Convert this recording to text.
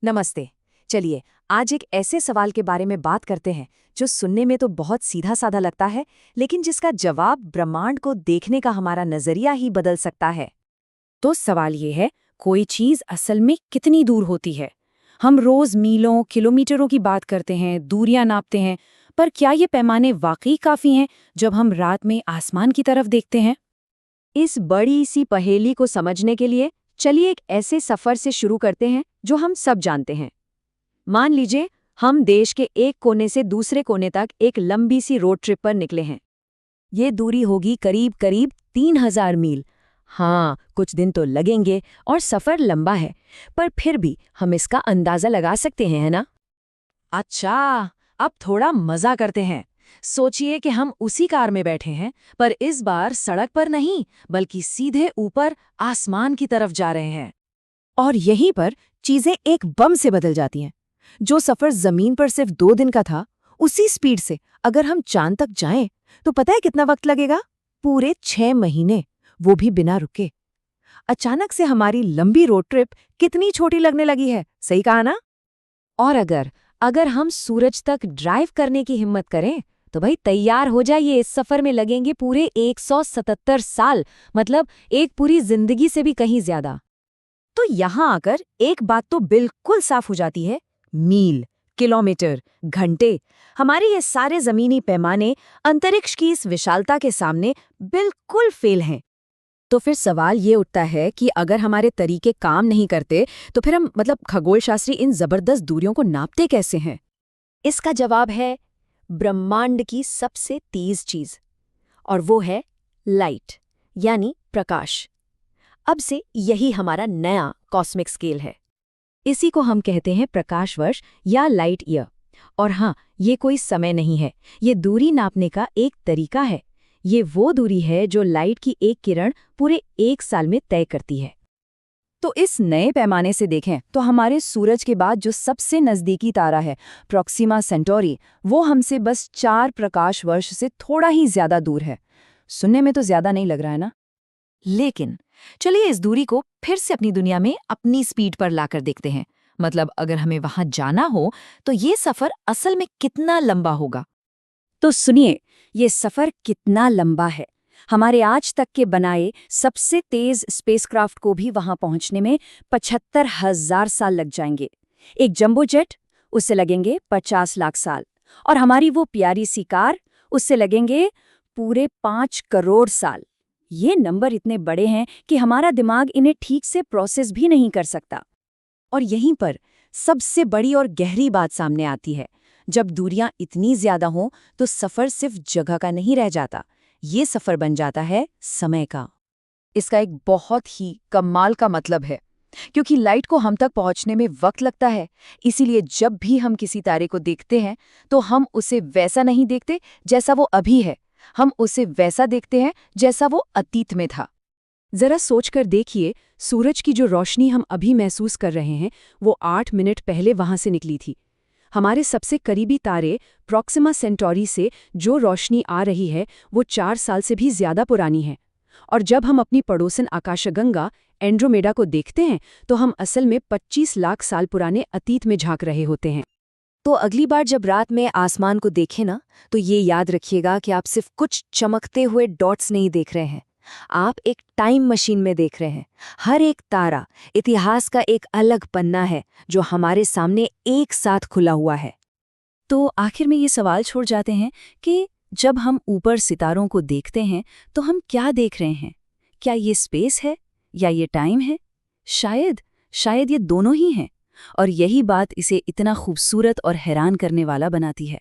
नमस्ते। चलिए, आज एक ऐसे सवाल के बारे में बात करते हैं जो सुनने में तो बहुत सीधा साधा लगता है, लेकिन जिसका जवाब ब्रह्मांड को देखने का हमारा नजरिया ही बदल सकता है। तो सवाल ये है, कोई चीज असल में कितनी दूर होती है? हम रोज मीलों किलोमीटरों की बात करते हैं, दूरियां नापते हैं, पर क्या ये पैमाने वाकई काफी हैं जब हम रात में आसमान की तरफ देखते हैं? इस बड़ी सी पहेली को समझने के लिए चलिए एक ऐसे सफर से शुरू करते हैं जो हम सब जानते हैं। मान लीजिए हम देश के एक कोने से दूसरे कोने तक एक लंबी सी रोड ट्रिप पर निकले हैं। ये दूरी होगी करीब करीब 3000 मील। हाँ, कुछ दिन तो लगेंगे और सफर लंबा है, पर फिर भी हम इसका अंदाजा लगा सकते हैं, है ना? अच्छा, अब थोड़ा मजा करते हैं। सोचिए कि हम उसी कार में बैठे हैं, पर इस बार सड़क पर नहीं, बल्कि सीधे ऊपर आसमान की तरफ जा रहे हैं। और यहीं पर चीजें एक बम से बदल जाती हैं। जो सफर जमीन पर सिर्फ 2 दिन का था, उसी स्पीड से अगर हम चांद तक जाएं, तो पता है कितना वक्त लगेगा? पूरे 6 महीने, वो भी बिना रुके। अचानक से हमारी लंबी रोड ट्रिप कितनी छोटी लगने लगी है, सही कहा ना? और अगर हम सूरज तक ड्राइव करने की हिम्मत करें, तो भाई तैयार हो जाइए, इस सफर में लगेंगे पूरे 177 साल, मतलब एक पूरी जिंदगी से भी कहीं ज्यादा। तो यहाँ आकर एक बात तो बिल्कुल साफ हो जाती है, मील, किलोमीटर, घंटे, हमारे ये सारे जमीनी पैमाने अंतरिक्ष की इस विशालता के सामने बिल्कुल फेल हैं। तो फिर सवाल ये उठता है कि अगर हमारे तरीके काम नहीं करते, तो फिर हम खगोलशास्त्री इन जबरदस्त दूरियों को नापते कैसे हैं? इसका जवाब है ब्रह्मांड की सबसे तेज चीज, और वो है लाइट, यानी प्रकाश। अब से यही हमारा नया कॉस्मिक स्केल है। इसी को हम कहते हैं प्रकाश वर्ष या लाइट ईयर। और हाँ, ये कोई समय नहीं है, ये दूरी नापने का एक तरीका है। ये वो दूरी है जो लाइट की एक किरण पूरे 1 साल में तय करती है। तो इस नए पैमाने से देखें तो हमारे सूरज के बाद जो सबसे नज़दीकी तारा है, प्रॉक्सिमा सेंटोरी, वो हमसे बस 4 प्रकाश वर्ष से थोड़ा ही ज्यादा दूर है। सुनने में तो ज्यादा नहीं लग रहा है ना? लेकिन चलिए इस दूरी को फिर से अपनी दुनिया में अपनी स्पीड पर लाकर देखते हैं। मतलब अगर हमें वहां जाना हो, तो ये सफर असल में कितना लंबा होगा? तो सुनिए, ये सफर कितना लंबा है। हमारे आज तक के बनाए सबसे तेज स्पेसक्राफ्ट को भी वहां पहुंचने में 75,000 साल लग जाएंगे। एक जंबो जेट, उससे लगेंगे 50 लाख साल। और हमारी वो प्यारी सी कार, उससे लगेंगे पूरे 5 करोड़ साल। ये नंबर इतने बड़े हैं कि हमारा दिमाग इन्हें ठीक से प्रोसेस भी नहीं कर सकता। और यहीं पर सबसे बड़ी और गहरी बात सामने आती है। जब दूरियां इतनी ज्यादा हों, तो सफर सिर्फ जगह का नहीं रह जाता, ये सफर बन जाता है समय का। इसका एक बहुत ही कमाल का मतलब है, क्योंकि लाइट को हम तक पहुंचने में वक्त लगता है। इसीलिए जब भी हम किसी तारे को देखते हैं, तो हम उसे वैसा नहीं देखते जैसा वो अभी है, हम उसे वैसा देखते हैं जैसा वो अतीत में था। जरा सोचकर देखिए, सूरज की जो रोशनी हम अभी महसूस कर रहे हैं, वो 8 मिनट पहले वहां से निकली थी। हमारे सबसे करीबी तारे प्रॉक्सिमा सेंटोरी से जो रोशनी आ रही है, वो 4 साल से भी ज्यादा पुरानी है। और जब हम अपनी पड़ोसन आकाशगंगा एंड्रोमेडा को देखते हैं, तो हम असल में 25 लाख साल पुराने अतीत में झांक रहे होते हैं। तो अगली बार जब रात में आसमान को देखें ना, तो ये याद रखिएगा कि आप सिर्फ कुछ चमकते हुए डॉट्स नहीं देख रहे हैं, आप एक टाइम मशीन में देख रहे हैं। हर एक तारा इतिहास का एक अलग पन्ना है जो हमारे सामने एक साथ खुला हुआ है। तो आखिर में ये सवाल छोड़ जाते हैं कि जब हम ऊपर सितारों को देखते हैं, तो हम क्या देख रहे हैं? क्या ये स्पेस है या ये टाइम है? शायद ये दोनों ही हैं। और यही बात इसे इतना खूबसूरत और हैरान करने वाला बनाती है।